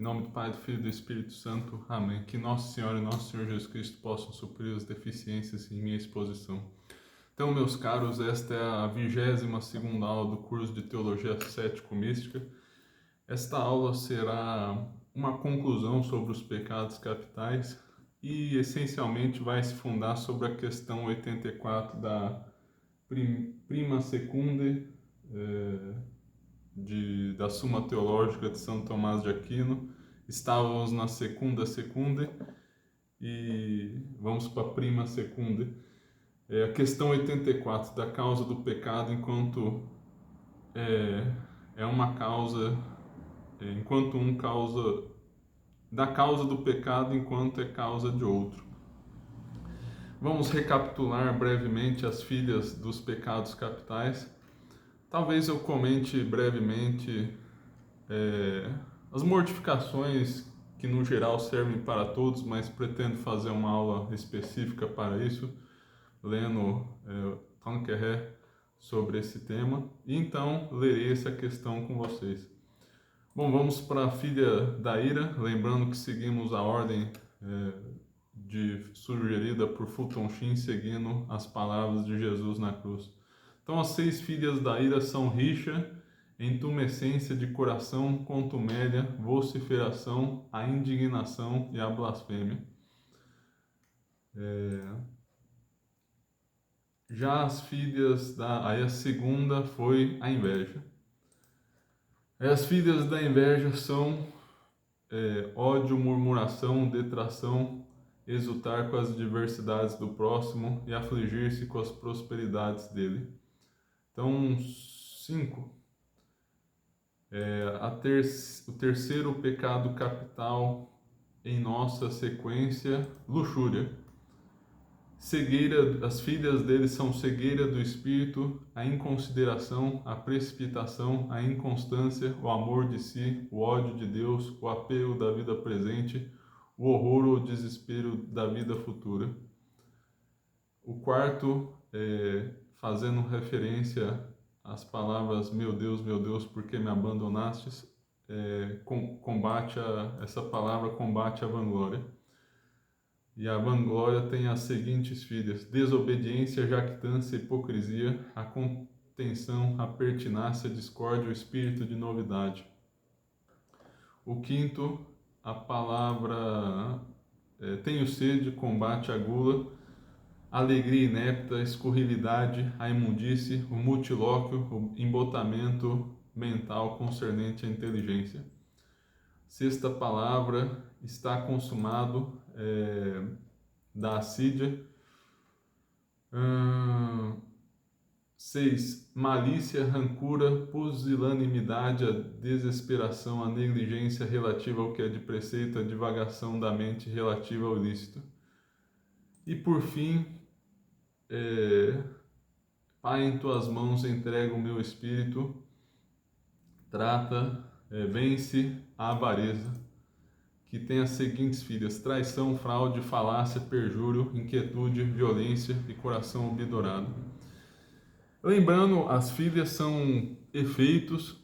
Em nome do Pai, do Filho e do Espírito Santo. Amém. Que Nossa Senhora e Nosso Senhor Jesus Cristo possam suprir as deficiências em minha exposição. Então, meus caros, esta é a 22ª aula do curso de Teologia Cético-Mística. Esta aula será uma conclusão sobre os pecados capitais e, essencialmente, vai se fundar sobre a questão 84 da Prima Secunde, da Suma Teológica de São Tomás de Aquino. Estávamos na Secunda Secunde e vamos para a Prima Secunde. A questão 84 da causa do pecado enquanto é uma causa, enquanto um causa, da causa do pecado enquanto é causa de outro. Vamos recapitular brevemente as filhas dos pecados capitais. Talvez eu comente brevemente as mortificações que no geral servem para todos, mas pretendo fazer uma aula específica para isso, lendo Tanqueray sobre esse tema, e então lerei essa questão com vocês. Bom, vamos para a filha da ira, lembrando que seguimos a ordem sugerida por Fulton Sheen, seguindo as palavras de Jesus na cruz. Então, as 6 filhas da ira são rixa, entumescência de coração, contumélia, vociferação, a indignação e a blasfêmia. Já as filhas aí a segunda foi a inveja. As filhas da inveja são ódio, murmuração, detração, exultar com as diversidades do próximo e afligir-se com as prosperidades dele. Então, 5. O terceiro pecado capital em nossa sequência, luxúria. Cegueira, as filhas dele são cegueira do espírito, a inconsideração, a precipitação, a inconstância, o amor de si, o ódio de Deus, o apego da vida presente, o horror ou desespero da vida futura. O quarto, fazendo referência às palavras meu Deus, por que me abandonastes, essa palavra combate a vanglória. E a vanglória tem as seguintes filhas: desobediência, jactância, hipocrisia, a contenção, a pertinácia, a discórdia, o espírito de novidade. O quinto, a palavra tenho sede, combate a gula, alegria inepta, a escurrilidade, a imundície, o multilóquio, o embotamento mental concernente à inteligência. Sexta palavra, está consumado, da assídia. 6. Malícia, rancura, pusilanimidade, a desesperação, a negligência relativa ao que é de preceito, a divagação da mente relativa ao ilícito. E por fim, Pai, em tuas mãos entrego o meu espírito, vence a avareza, que tem as seguintes filhas: traição, fraude, falácia, perjúrio, inquietude, violência e coração obdurado. Lembrando, as filhas são efeitos,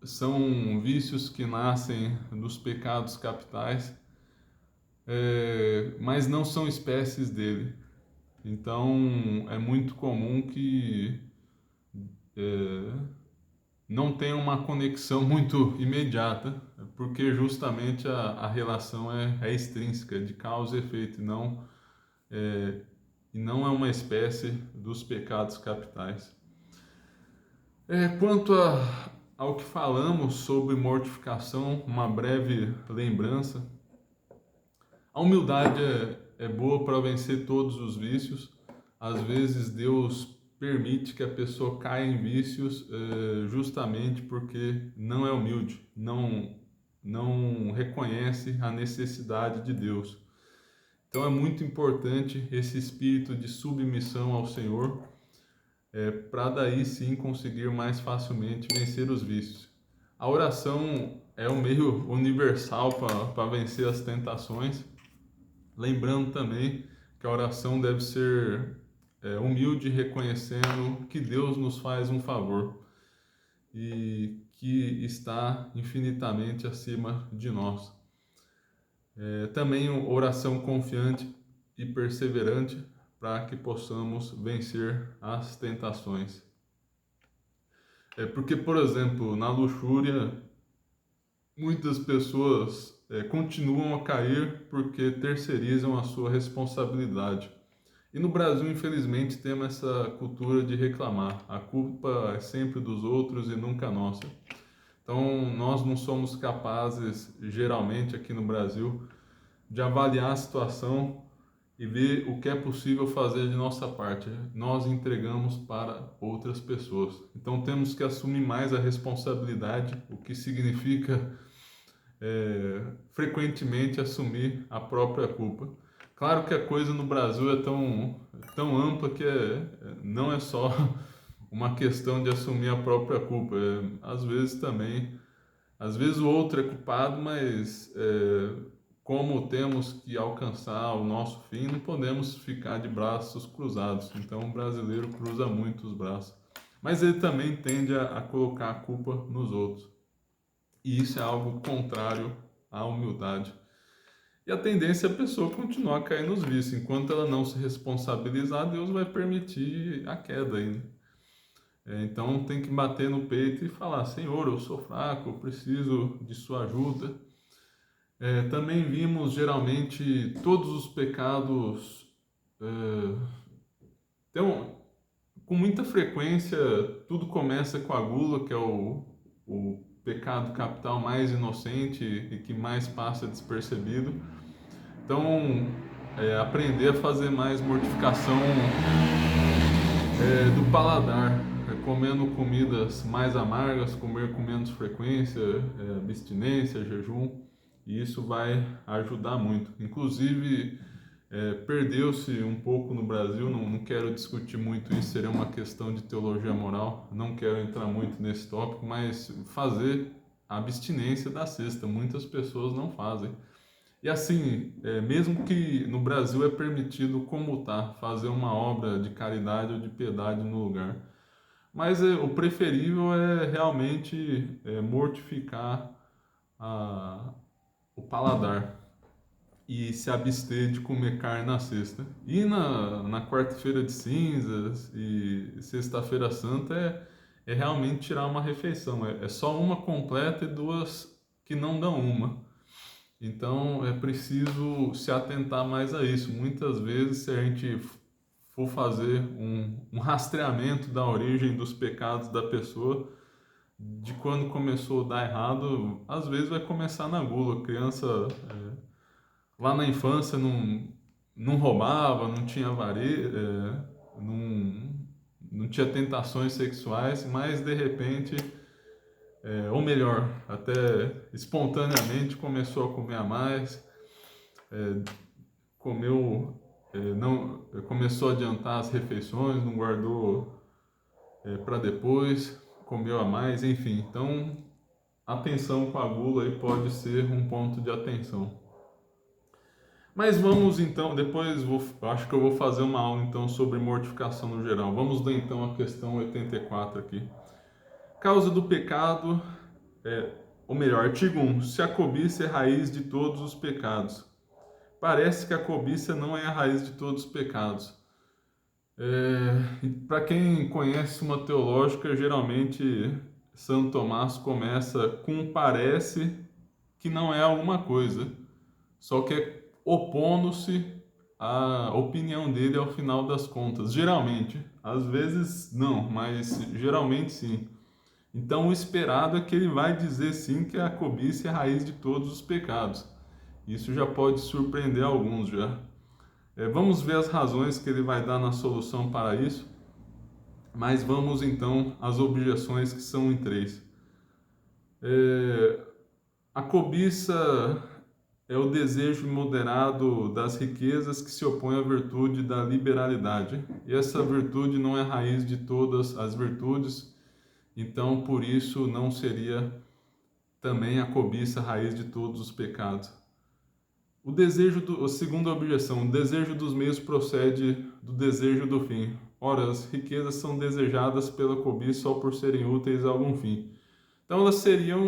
são vícios que nascem dos pecados capitais, mas não são espécies dele. Então, é muito comum que não tenha uma conexão muito imediata, porque justamente a relação é extrínseca, de causa e efeito, e não é uma espécie dos pecados capitais. Quanto ao que falamos sobre mortificação, uma breve lembrança. A humildade é boa para vencer todos os vícios. Às vezes Deus permite que a pessoa caia em vícios justamente porque não é humilde, não reconhece a necessidade de Deus. Então é muito importante esse espírito de submissão ao Senhor, para daí sim conseguir mais facilmente vencer os vícios. A oração é um meio universal para vencer as tentações. Lembrando também que a oração deve ser humilde, reconhecendo que Deus nos faz um favor e que está infinitamente acima de nós. Também oração confiante e perseverante para que possamos vencer as tentações. Porque, por exemplo, na luxúria, muitas pessoas continuam a cair porque terceirizam a sua responsabilidade. E no Brasil, infelizmente, temos essa cultura de reclamar. A culpa é sempre dos outros e nunca nossa. Então, nós não somos capazes, geralmente aqui no Brasil, de avaliar a situação e ver o que é possível fazer de nossa parte. Nós entregamos para outras pessoas. Então, temos que assumir mais a responsabilidade, o que significa frequentemente assumir a própria culpa. Claro que a coisa no Brasil é tão ampla que não é só uma questão de assumir a própria culpa. Às vezes o outro é culpado, mas como temos que alcançar o nosso fim, não podemos ficar de braços cruzados. Então o brasileiro cruza muito os braços. Mas ele também tende a colocar a culpa nos outros. E isso é algo contrário à humildade. E a tendência é a pessoa continuar a cair nos vícios. Enquanto ela não se responsabilizar, Deus vai permitir a queda aí, né? Então tem que bater no peito e falar: Senhor, eu sou fraco, eu preciso de sua ajuda. Também vimos geralmente todos os pecados. Então, com muita frequência, tudo começa com a gula, que é o pecado capital mais inocente e que mais passa despercebido. Então, aprender a fazer mais mortificação do paladar, comendo comidas mais amargas, comer com menos frequência, abstinência, jejum, e isso vai ajudar muito. Inclusive, perdeu-se um pouco no Brasil, não quero discutir muito isso, seria uma questão de teologia moral, não quero entrar muito nesse tópico, mas fazer a abstinência da cesta, muitas pessoas não fazem. E assim, mesmo que no Brasil é permitido comutar, fazer uma obra de caridade ou de piedade no lugar, mas o preferível é realmente mortificar o paladar e se abster de comer carne na sexta. E na quarta-feira de cinzas e sexta-feira santa é realmente tirar uma refeição, é só uma completa e duas que não dão uma. Então é preciso se atentar mais a isso. Muitas vezes, se a gente for fazer um rastreamento da origem dos pecados da pessoa, de quando começou a dar errado, às vezes vai começar na gula. A criança lá na infância não roubava, não tinha avaria, não tinha tentações sexuais, mas de repente, ou melhor, até espontaneamente começou a comer a mais, começou a adiantar as refeições, não guardou para depois, comeu a mais, enfim. Então, atenção com a gula aí pode ser um ponto de atenção. Mas vamos então, acho que eu vou fazer uma aula então sobre mortificação no geral. Vamos ler então a questão 84 aqui. Causa do pecado, ou melhor, artigo 1. Se a cobiça é raiz de todos os pecados. Parece que a cobiça não é a raiz de todos os pecados. Para quem conhece uma teológica, geralmente Santo Tomás começa com parece que não é alguma coisa, só que é opondo-se à opinião dele ao final das contas. Geralmente, às vezes não, mas geralmente sim. Então o esperado é que ele vai dizer sim que a cobiça é a raiz de todos os pecados. Isso já pode surpreender alguns já. Vamos ver as razões que ele vai dar na solução para isso, mas vamos então às objeções, que são em 3. A cobiça é o desejo imoderado das riquezas que se opõe à virtude da liberalidade. E essa virtude não é a raiz de todas as virtudes, então por isso não seria também a cobiça a raiz de todos os pecados. A segunda objeção, o desejo dos meios procede do desejo do fim. Ora, as riquezas são desejadas pela cobiça só por serem úteis a algum fim. Então elas seriam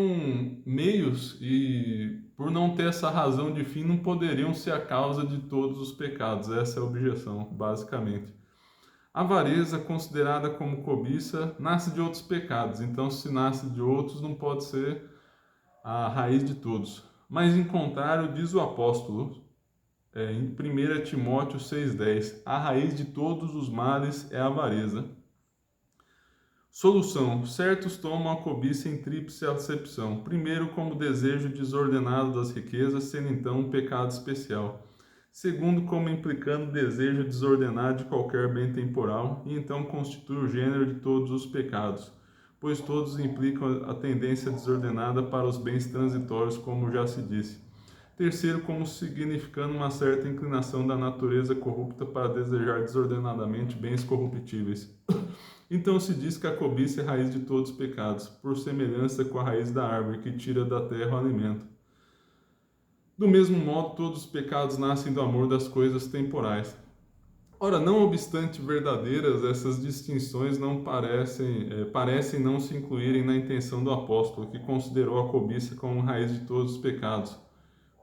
meios e, por não ter essa razão de fim, não poderiam ser a causa de todos os pecados. Essa é a objeção, basicamente. A avareza, considerada como cobiça, nasce de outros pecados. Então, se nasce de outros, não pode ser a raiz de todos. Mas, em contrário, diz o apóstolo, em 1 Timóteo 6,10, a raiz de todos os males é a avareza. Solução: certos tomam a cobiça em tríplice acepção. Primeiro, como desejo desordenado das riquezas, sendo então um pecado especial. Segundo, como implicando desejo desordenado de qualquer bem temporal, e então constitui o gênero de todos os pecados, pois todos implicam a tendência desordenada para os bens transitórios, como já se disse. Terceiro, como significando uma certa inclinação da natureza corrupta para desejar desordenadamente bens corruptíveis. Então se diz que a cobiça é a raiz de todos os pecados, por semelhança com a raiz da árvore que tira da terra o alimento. Do mesmo modo, todos os pecados nascem do amor das coisas temporais. Ora, não obstante verdadeiras, essas distinções não parecem não se incluírem na intenção do apóstolo, que considerou a cobiça como raiz de todos os pecados,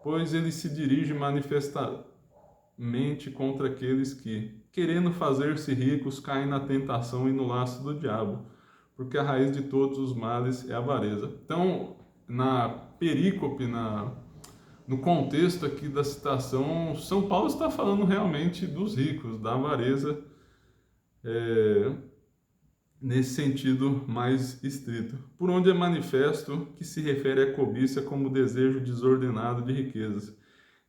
pois ele se dirige manifestamente contra aqueles que, querendo fazer-se ricos, caem na tentação e no laço do diabo, porque a raiz de todos os males é a avareza. Então, na perícope, no contexto aqui da citação, São Paulo está falando realmente dos ricos, da avareza, nesse sentido mais estrito, por onde é manifesto que se refere à cobiça como desejo desordenado de riquezas.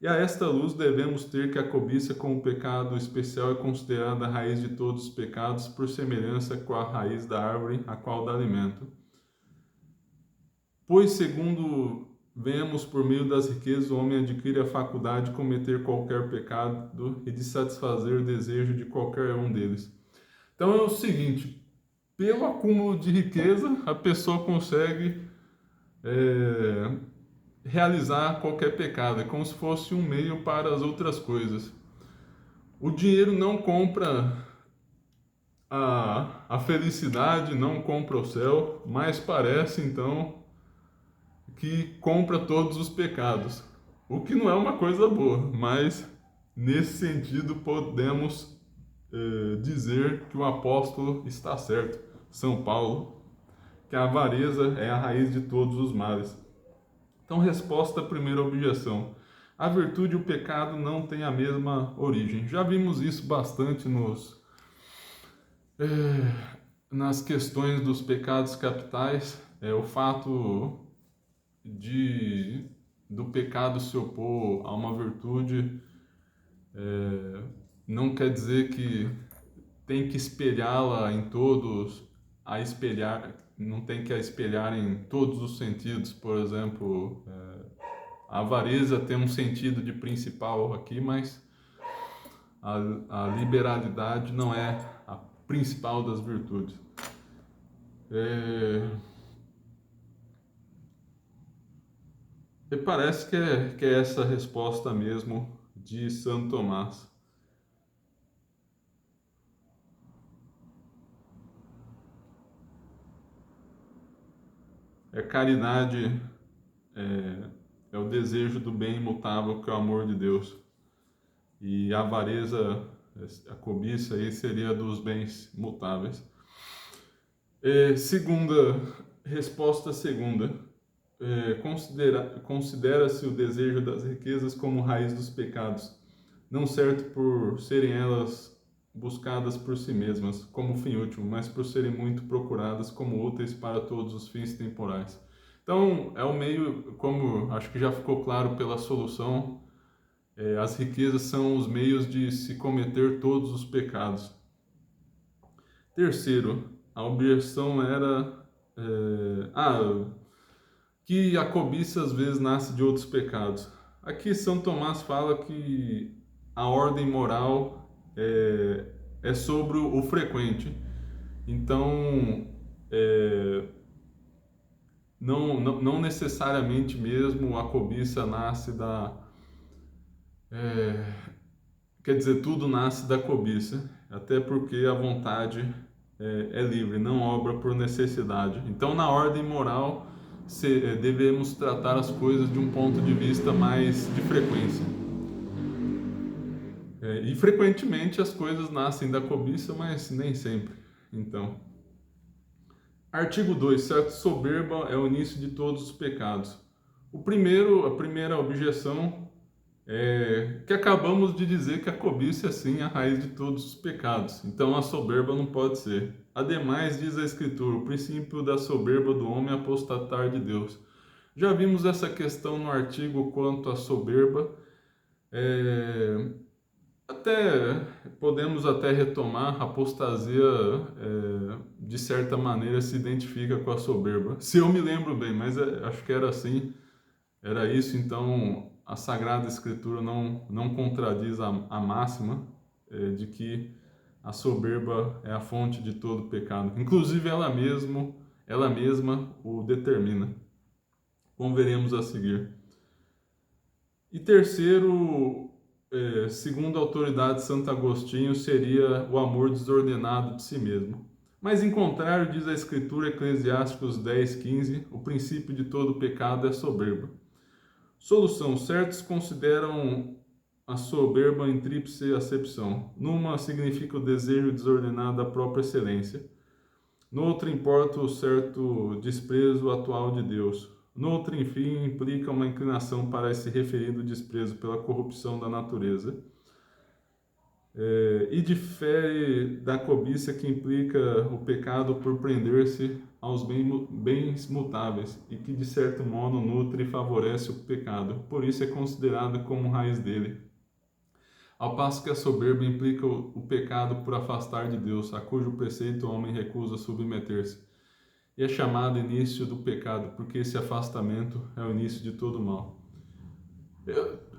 E a esta luz devemos ter que a cobiça como pecado especial é considerada a raiz de todos os pecados, por semelhança com a raiz da árvore a qual dá alimento. Pois, segundo vemos, por meio das riquezas, o homem adquire a faculdade de cometer qualquer pecado e de satisfazer o desejo de qualquer um deles. Então é o seguinte, pelo acúmulo de riqueza, a pessoa consegue realizar qualquer pecado. É como se fosse um meio para as outras coisas. O dinheiro não compra a felicidade, não compra o céu, mas parece então que compra todos os pecados. O que não é uma coisa boa, mas nesse sentido podemos dizer que o apóstolo está certo, São Paulo, que a avareza é a raiz de todos os males. Então, resposta à primeira objeção. A virtude e o pecado não têm a mesma origem. Já vimos isso bastante nas questões dos pecados capitais. O fato do pecado se opor a uma virtude não quer dizer que tem que espelhá-la em todos, não tem que a espelhar em todos os sentidos. Por exemplo, a avareza tem um sentido de principal aqui, mas a liberalidade não é a principal das virtudes. E parece que é essa a resposta mesmo de Santo Tomás. Caridade é o desejo do bem imutável, que é o amor de Deus. E a avareza, a cobiça aí seria dos bens mutáveis. Resposta segunda. Considera-se o desejo das riquezas como raiz dos pecados, não certo por serem elas buscadas por si mesmas como fim último, mas por serem muito procuradas como úteis para todos os fins temporais. Então, é o meio, como acho que já ficou claro pela solução, as riquezas são os meios de se cometer todos os pecados. Terceiro, a objeção era que a cobiça às vezes nasce de outros pecados. Aqui São Tomás fala que a ordem moral é sobre o frequente. Então, não necessariamente mesmo a cobiça nasce quer dizer, tudo nasce da cobiça, até porque a vontade é livre, não obra por necessidade. Então, na ordem moral, devemos tratar as coisas de um ponto de vista mais de frequência. E frequentemente as coisas nascem da cobiça, mas nem sempre. Então, artigo 2. Certa soberba é o início de todos os pecados. A primeira objeção é que acabamos de dizer que a cobiça é sim a raiz de todos os pecados. Então a soberba não pode ser. Ademais, diz a Escritura, o princípio da soberba do homem é apostatar de Deus. Já vimos essa questão no artigo quanto à soberba. Podemos até retomar, a apostasia de certa maneira se identifica com a soberba. Se eu me lembro bem, mas acho que era assim, era isso. Então a Sagrada Escritura não contradiz a máxima de que a soberba é a fonte de todo pecado. Inclusive ela mesma o determina, como veremos a seguir. E terceiro, segundo a autoridade de Santo Agostinho, seria o amor desordenado de si mesmo. Mas em contrário, diz a Escritura, Eclesiásticos 10:15, o princípio de todo pecado é soberba. Solução: certos consideram a soberba em tríplice acepção. Numa significa o desejo desordenado da própria excelência. Noutra importa o certo desprezo atual de Deus. Noutra, enfim, implica uma inclinação para esse referido desprezo pela corrupção da natureza. E difere da cobiça, que implica o pecado por prender-se aos bens mutáveis e que de certo modo nutre e favorece o pecado, por isso é considerado como raiz dele. Ao passo que a soberba implica o pecado por afastar de Deus, a cujo preceito o homem recusa submeter-se, e é chamado início do pecado, porque esse afastamento é o início de todo mal.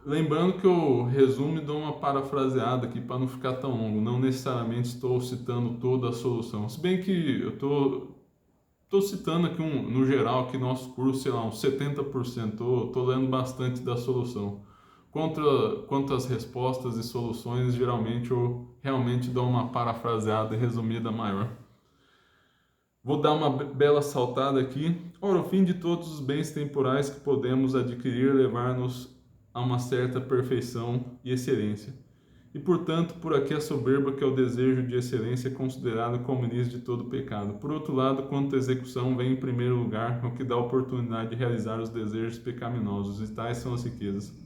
Lembrando que eu resumo e dou uma parafraseada aqui para não ficar tão longo, não necessariamente estou citando toda a solução, se bem que eu estou citando aqui no geral, aqui nosso curso, sei lá, uns 70%, estou lendo bastante da solução. Quanto às respostas e soluções, geralmente eu realmente dou uma parafraseada e resumida maior. Vou dar uma bela saltada aqui. Ora, o fim de todos os bens temporais que podemos adquirir levar-nos a uma certa perfeição e excelência. E, portanto, por aqui a soberba, que é o desejo de excelência, é considerado como início de todo pecado. Por outro lado, quanto à execução, vem em primeiro lugar o que dá oportunidade de realizar os desejos pecaminosos, e tais são as riquezas.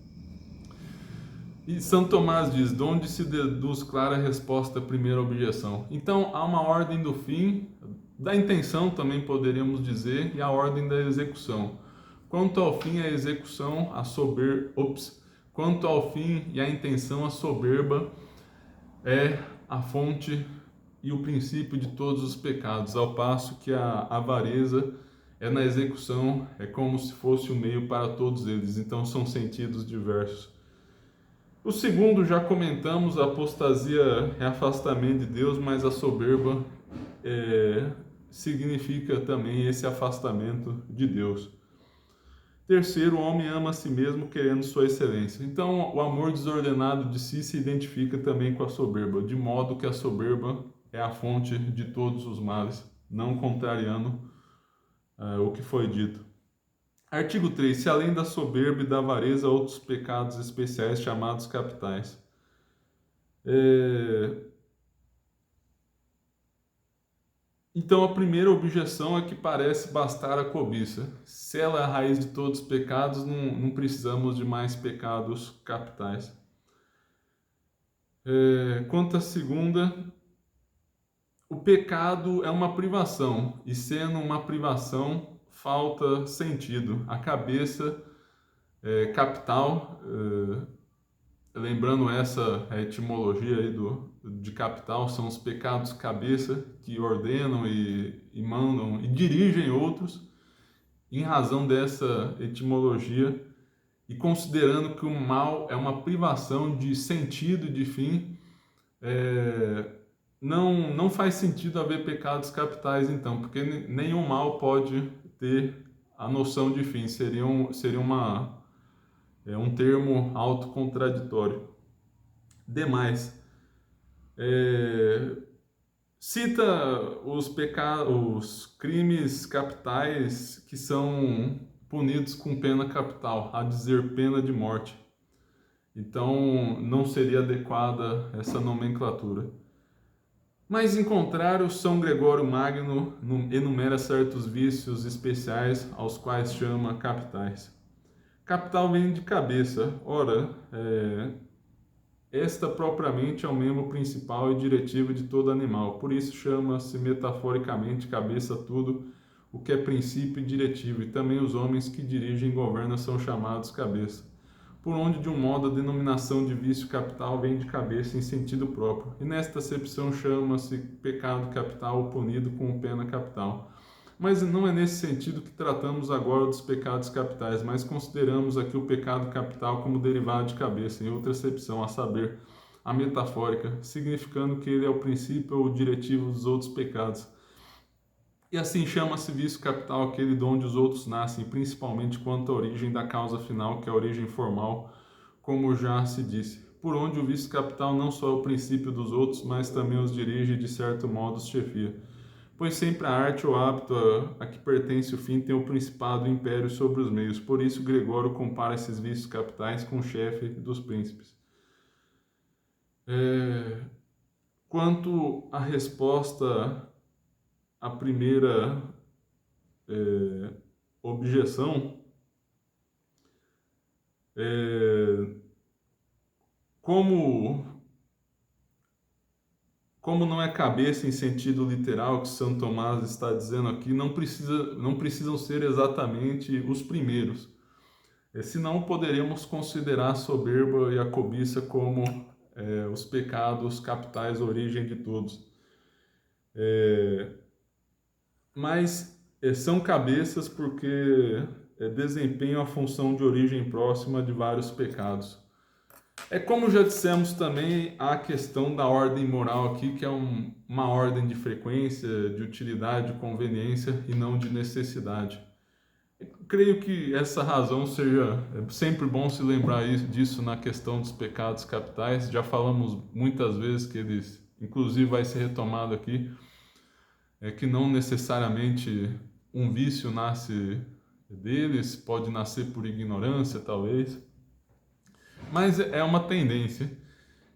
E São Tomás diz, de onde se deduz clara a resposta à primeira objeção. Então, há uma ordem do fim, da intenção também poderíamos dizer, e a ordem da execução. Quanto ao fim e à execução, quanto ao fim e à intenção, a soberba é a fonte e o princípio de todos os pecados, ao passo que a avareza é na execução, é como se fosse o meio para todos eles. Então, são sentidos diversos. O segundo, já comentamos, a apostasia é afastamento de Deus, mas a soberba significa também esse afastamento de Deus. Terceiro, o homem ama a si mesmo querendo sua excelência. Então, o amor desordenado de si se identifica também com a soberba, de modo que a soberba é a fonte de todos os males, não contrariando o que foi dito. Artigo 3. Se além da soberba e da avareza, outros pecados especiais chamados capitais. Então, a primeira objeção é que parece bastar a cobiça. Se ela é a raiz de todos os pecados, não precisamos de mais pecados capitais. Quanto à segunda, o pecado é uma privação, e sendo uma privação, falta sentido. A cabeça capital, lembrando a etimologia aí de capital, são os pecados cabeça, que ordenam e mandam e dirigem outros. Em razão dessa etimologia e considerando que o mal é uma privação de sentido e de fim, não faz sentido haver pecados capitais, então, porque nenhum mal pode ter a noção de fim, seria um termo autocontraditório. Demais, Cita os crimes capitais que são punidos com pena capital, a dizer, pena de morte. Então, não seria adequada essa nomenclatura. Mas, em contrário, São Gregório Magno enumera certos vícios especiais aos quais chama capitais. Capital vem de cabeça. Ora, esta propriamente é o membro principal e diretivo de todo animal. Por isso chama-se metaforicamente cabeça tudo o que é princípio e diretivo, e também os homens que dirigem e governam são chamados cabeça. Por onde, de um modo, a denominação de vício capital vem de cabeça em sentido próprio, e nesta acepção chama-se pecado capital ou punido com pena capital. Mas não é nesse sentido que tratamos agora dos pecados capitais, mas consideramos aqui o pecado capital como derivado de cabeça, em outra acepção, a saber, a metafórica, significando que ele é o princípio ou o diretivo dos outros pecados. E assim chama-se vício capital aquele de onde os outros nascem, principalmente quanto à origem da causa final, que é a origem formal, como já se disse. Por onde o vício capital não só é o princípio dos outros, mas também os dirige e de certo modo os chefia. Pois sempre a arte ou hábito a que pertence o fim tem o principado e o império sobre os meios. Por isso Gregório compara esses vícios capitais com o chefe dos príncipes. Quanto à resposta à primeira objeção, como não é cabeça em sentido literal que São Tomás está dizendo aqui, não precisam ser exatamente os primeiros. Senão poderemos considerar a soberba e a cobiça como os pecados capitais, origem de todos. Mas são cabeças porque desempenham a função de origem próxima de vários pecados. Como já dissemos também, há a questão da ordem moral aqui, que é uma ordem de frequência, de utilidade, de conveniência e não de necessidade. Eu creio que essa razão seja sempre bom se lembrar disso na questão dos pecados capitais. Já falamos muitas vezes que eles, inclusive vai ser retomado aqui, que não necessariamente um vício nasce deles, pode nascer por ignorância, talvez. Mas é uma tendência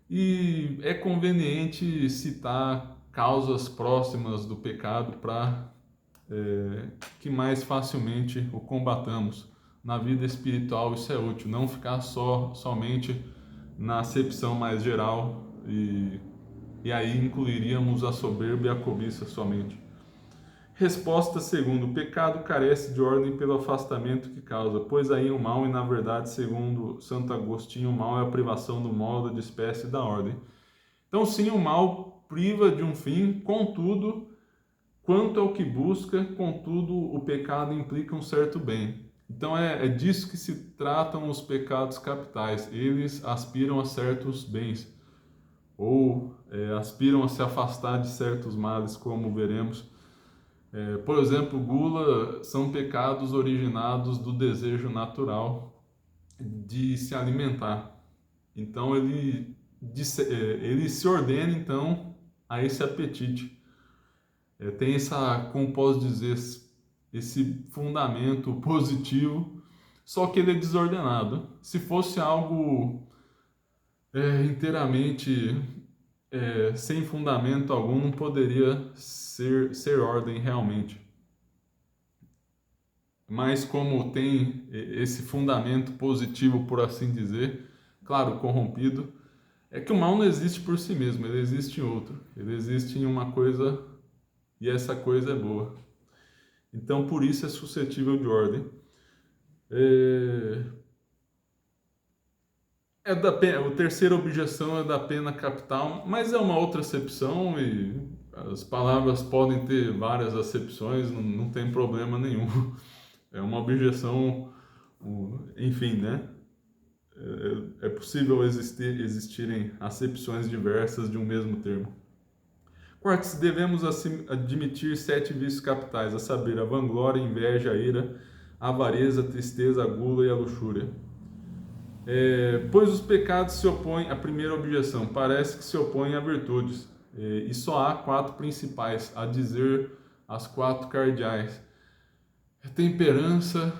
e é conveniente citar causas próximas do pecado para que mais facilmente o combatamos. Na vida espiritual isso é útil, não ficar somente na acepção mais geral e aí incluiríamos a soberba e a cobiça somente. Resposta segunda: o pecado carece de ordem pelo afastamento que causa, pois aí o mal, e na verdade, segundo Santo Agostinho, o mal é a privação do modo, de espécie da ordem. Então sim, o mal priva de um fim, contudo, quanto ao que busca, contudo, o pecado implica um certo bem. Então é disso que se tratam os pecados capitais, eles aspiram a certos bens, ou aspiram a se afastar de certos males, como veremos. Por exemplo, gula são pecados originados do desejo natural de se alimentar. Então ele se ordena então a esse apetite. Tem como posso dizer, esse fundamento positivo, só que ele é desordenado. Se fosse algo inteiramente sem fundamento algum, não poderia ser ordem realmente. Mas como tem esse fundamento positivo, por assim dizer, claro, corrompido, é que o mal não existe por si mesmo, ele existe em outro. Ele existe em uma coisa e essa coisa é boa. Então, por isso é suscetível de ordem. A terceira objeção é da pena capital, mas é uma outra acepção e as palavras podem ter várias acepções, não tem problema nenhum. É uma objeção, enfim, né? É possível existirem acepções diversas de um mesmo termo. Quarto, se devemos admitir 7 vícios capitais, a saber, a vanglória, a inveja, a ira, a avareza, a tristeza, a gula e a luxúria. Pois os pecados se opõem à primeira objeção, parece que se opõem a virtudes. e só há 4 principais, a dizer, as 4 cardeais: temperança,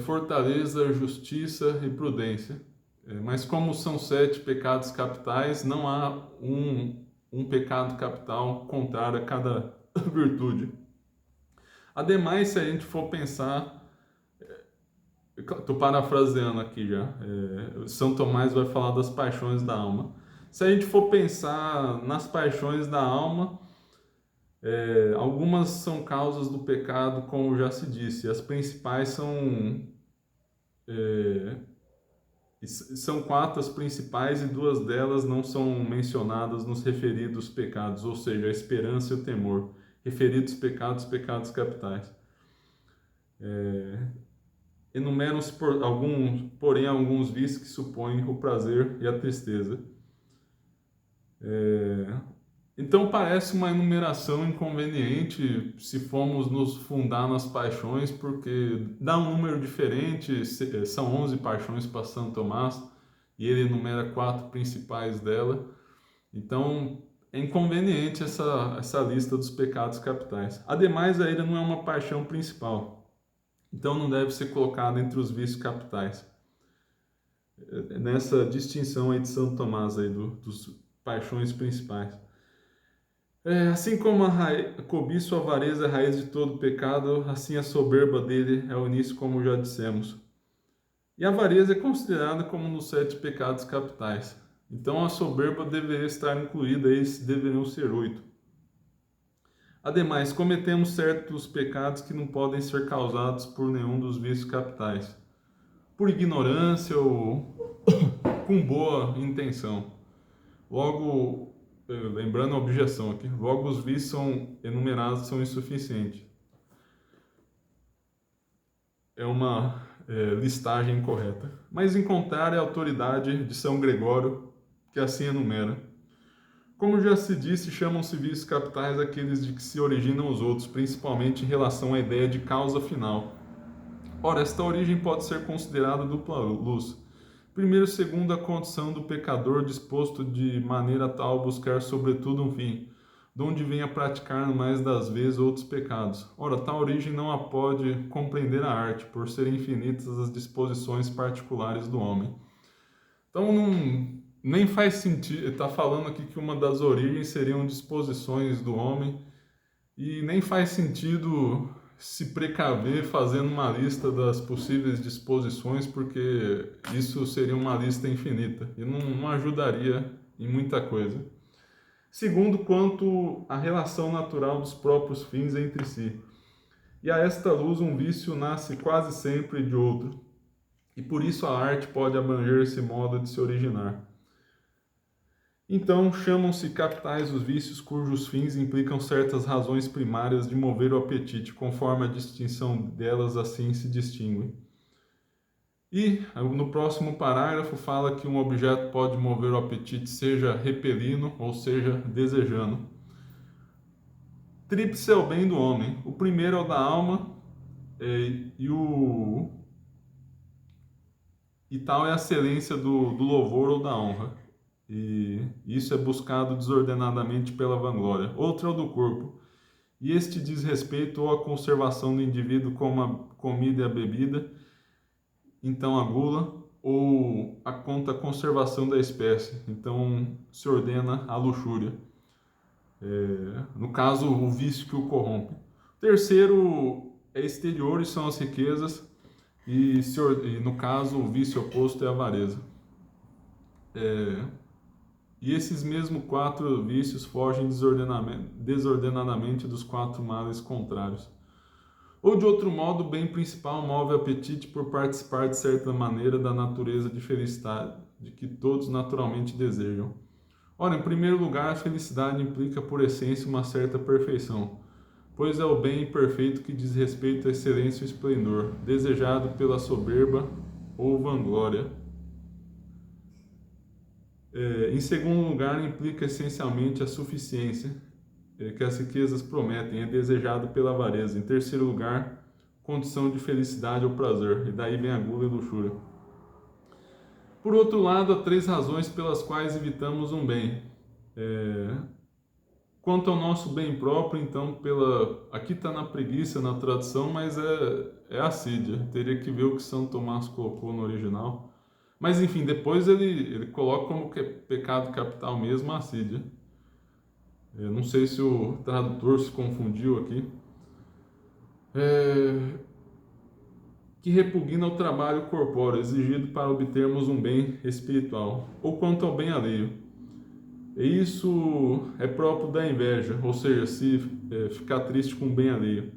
fortaleza, justiça e prudência. Mas como são 7 pecados capitais, não há um pecado capital contrário a cada virtude. Ademais, se a gente for pensar, estou parafraseando aqui já, São Tomás vai falar das paixões da alma. Se a gente for pensar nas paixões da alma, algumas são causas do pecado, como já se disse. As principais são 4 as principais, e 2 delas não são mencionadas nos referidos pecados, ou seja, a esperança e o temor. Referidos pecados, pecados capitais. Enumeram-se porém alguns vícios que supõem o prazer e a tristeza. Então parece uma enumeração inconveniente se formos nos fundar nas paixões, porque dá um número diferente, são 11 paixões para Santo Tomás, e ele enumera 4 principais dela. Então é inconveniente essa lista dos pecados capitais. Ademais, a ira não é uma paixão principal, então não deve ser colocada entre os vícios capitais. Nessa distinção aí de Santo Tomás, aí dos paixões principais. Assim como a cobiça ou avareza é a raiz de todo pecado, assim a soberba dele é o início, como já dissemos. E a avareza é considerada como um dos 7 pecados capitais. Então a soberba deveria estar incluída, esses deveriam ser 8. Ademais, cometemos certos pecados que não podem ser causados por nenhum dos vícios capitais, por ignorância ou com boa intenção. Logo, lembrando a objeção aqui, logo os vícios enumerados são insuficientes. É uma listagem incorreta. Mas em contrário, a autoridade de São Gregório, que assim enumera: como já se disse, chamam-se vícios capitais aqueles de que se originam os outros, principalmente em relação à ideia de causa final. Ora, esta origem pode ser considerada dupla luz. Primeiro, segundo a condição do pecador, disposto de maneira tal a buscar sobretudo um fim, donde venha praticar mais das vezes outros pecados. Ora, tal origem não a pode compreender a arte, por serem infinitas as disposições particulares do homem. Então, nem faz sentido, está falando aqui que uma das origens seriam disposições do homem, e nem faz sentido se precaver fazendo uma lista das possíveis disposições, porque isso seria uma lista infinita e não ajudaria em muita coisa. Segundo, quanto à relação natural dos próprios fins entre si. E a esta luz um vício nasce quase sempre de outro, e por isso a arte pode abranger esse modo de se originar. Então, chamam-se capitais os vícios cujos fins implicam certas razões primárias de mover o apetite, conforme a distinção delas assim se distingue. E, no próximo parágrafo, fala que um objeto pode mover o apetite, seja repelindo, ou seja, desejando. Tríplice é o bem do homem. O primeiro é o da alma, e tal é a excelência do louvor ou da honra. E isso é buscado desordenadamente pela vanglória. Outro é o do corpo, e este diz respeito ou à conservação do indivíduo como a comida e a bebida, então a gula, ou a conservação da espécie, então se ordena a luxúria. No caso, o vício que o corrompe. O terceiro é exterior, e são as riquezas, e no caso, o vício oposto é a avareza. E esses mesmos 4 vícios fogem desordenadamente dos 4 males contrários. Ou de outro modo, o bem principal move o apetite por participar de certa maneira da natureza de felicidade, de que todos naturalmente desejam. Ora, em primeiro lugar, a felicidade implica por essência uma certa perfeição, pois é o bem perfeito que diz respeito à excelência e esplendor, desejado pela soberba ou vanglória. Em segundo lugar, implica essencialmente a suficiência, que as riquezas prometem, é desejado pela avareza. Em terceiro lugar, condição de felicidade ou prazer, e daí vem a gula e luxúria. Por outro lado, há 3 razões pelas quais evitamos um bem. Quanto ao nosso bem próprio, então, aqui está na preguiça, na tradução, mas é assídia. Teria que ver o que São Tomás colocou no original. Mas, enfim, depois ele coloca como que é pecado capital mesmo a assídia. Eu não sei se o tradutor se confundiu aqui. Que repugna o trabalho corpóreo exigido para obtermos um bem espiritual, ou quanto ao bem alheio. E isso é próprio da inveja, ou seja, se ficar triste com o bem alheio,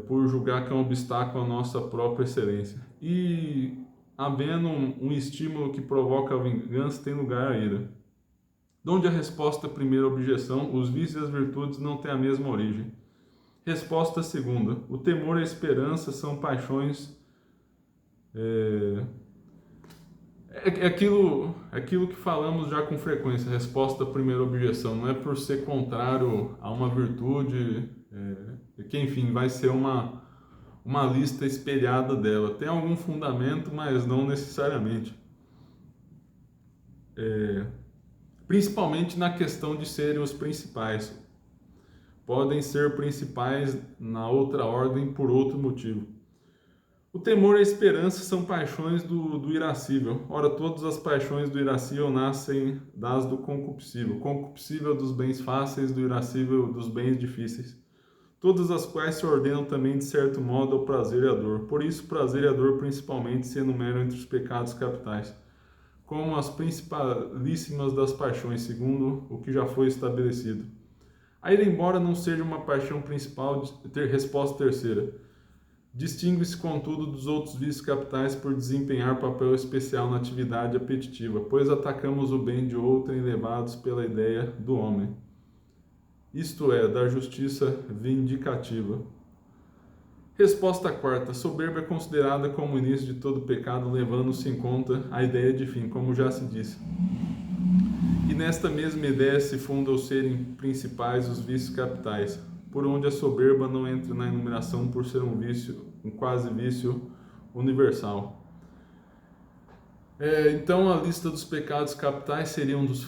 por julgar que é um obstáculo à nossa própria excelência. E havendo um estímulo que provoca a vingança, tem lugar a ira. Donde a resposta à primeira objeção, os vícios e as virtudes não têm a mesma origem. Resposta segunda, o temor e a esperança são paixões. Aquilo que falamos já com frequência, resposta à primeira objeção, não é por ser contrário a uma virtude, que enfim, vai ser uma lista espelhada dela. Tem algum fundamento, mas não necessariamente. Principalmente na questão de serem os principais. Podem ser principais na outra ordem por outro motivo. O temor e a esperança são paixões do irascível. Ora, todas as paixões do irascível nascem das do concupiscível. Concupiscível dos bens fáceis, do irascível dos bens difíceis. Todas as quais se ordenam também, de certo modo, ao prazer e à dor. Por isso, prazer e a dor principalmente se enumeram entre os pecados capitais, como as principalíssimas das paixões, segundo o que já foi estabelecido. A ir embora não seja uma paixão principal, ter resposta terceira. Distingue-se, contudo, dos outros vícios capitais por desempenhar papel especial na atividade apetitiva, pois atacamos o bem de outrem levados pela ideia do homem, isto é, da justiça vindicativa. Resposta quarta. Soberba é considerada como o início de todo pecado, levando-se em conta a ideia de fim, como já se disse. E nesta mesma ideia se funda os serem principais os vícios capitais, por onde a soberba não entra na enumeração por ser um vício, um quase vício universal. Então a lista dos pecados capitais seria um dos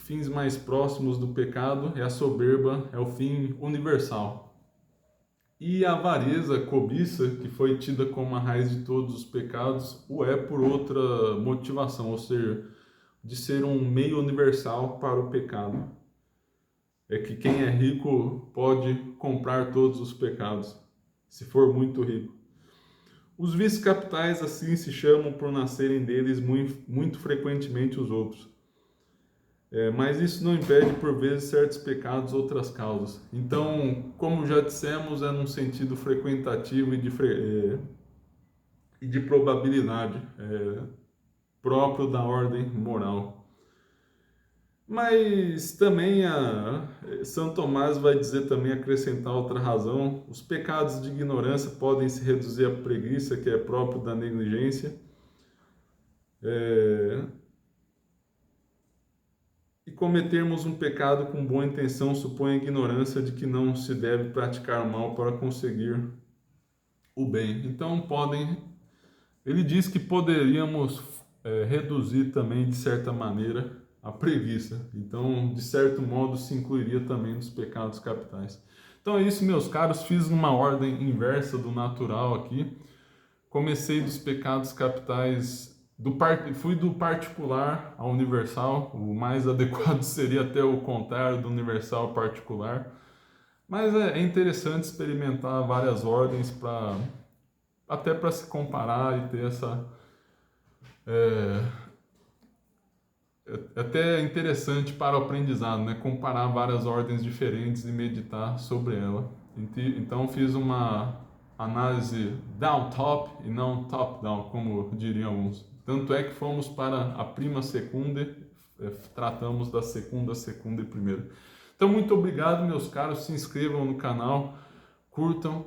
fins mais próximos do pecado, e a soberba é o fim universal. E a avareza, cobiça, que foi tida como a raiz de todos os pecados, o é por outra motivação, ou seja, de ser um meio universal para o pecado. É que quem é rico pode comprar todos os pecados, se for muito rico. Os vícios capitais assim se chamam por nascerem deles muito frequentemente os outros. Mas isso não impede por vezes certos pecados outras causas. Então, como já dissemos, é num sentido frequentativo e de probabilidade, próprio da ordem moral. Mas também São Tomás vai dizer também, acrescentar outra razão: os pecados de ignorância podem se reduzir à preguiça, que é próprio da negligência, e cometermos um pecado com boa intenção supõe a ignorância de que não se deve praticar o mal para conseguir o bem. Então ele diz que poderíamos reduzir também, de certa maneira, a preguiça. Então, de certo modo, se incluiria também nos pecados capitais. Então é isso, meus caros. Fiz uma ordem inversa do natural aqui. Comecei dos pecados capitais, fui do particular ao universal. O mais adequado seria até o contrário, do universal ao particular. Mas é interessante experimentar várias ordens, até para se comparar e ter essa... até interessante para o aprendizado, né? Comparar várias ordens diferentes e meditar sobre ela. Então fiz uma análise down-top e não top-down, como diriam alguns. Tanto é que fomos para a prima secunda, tratamos da segunda e primeira. Então muito obrigado, meus caros, se inscrevam no canal, curtam,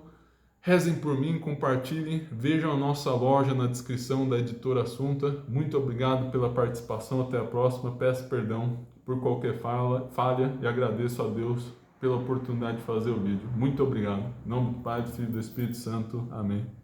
rezem por mim, compartilhem, vejam a nossa loja na descrição da Editora Assunta. Muito obrigado pela participação, até a próxima. Peço perdão por qualquer falha e agradeço a Deus pela oportunidade de fazer o vídeo. Muito obrigado. Em nome do Pai, do Filho e do Espírito Santo. Amém.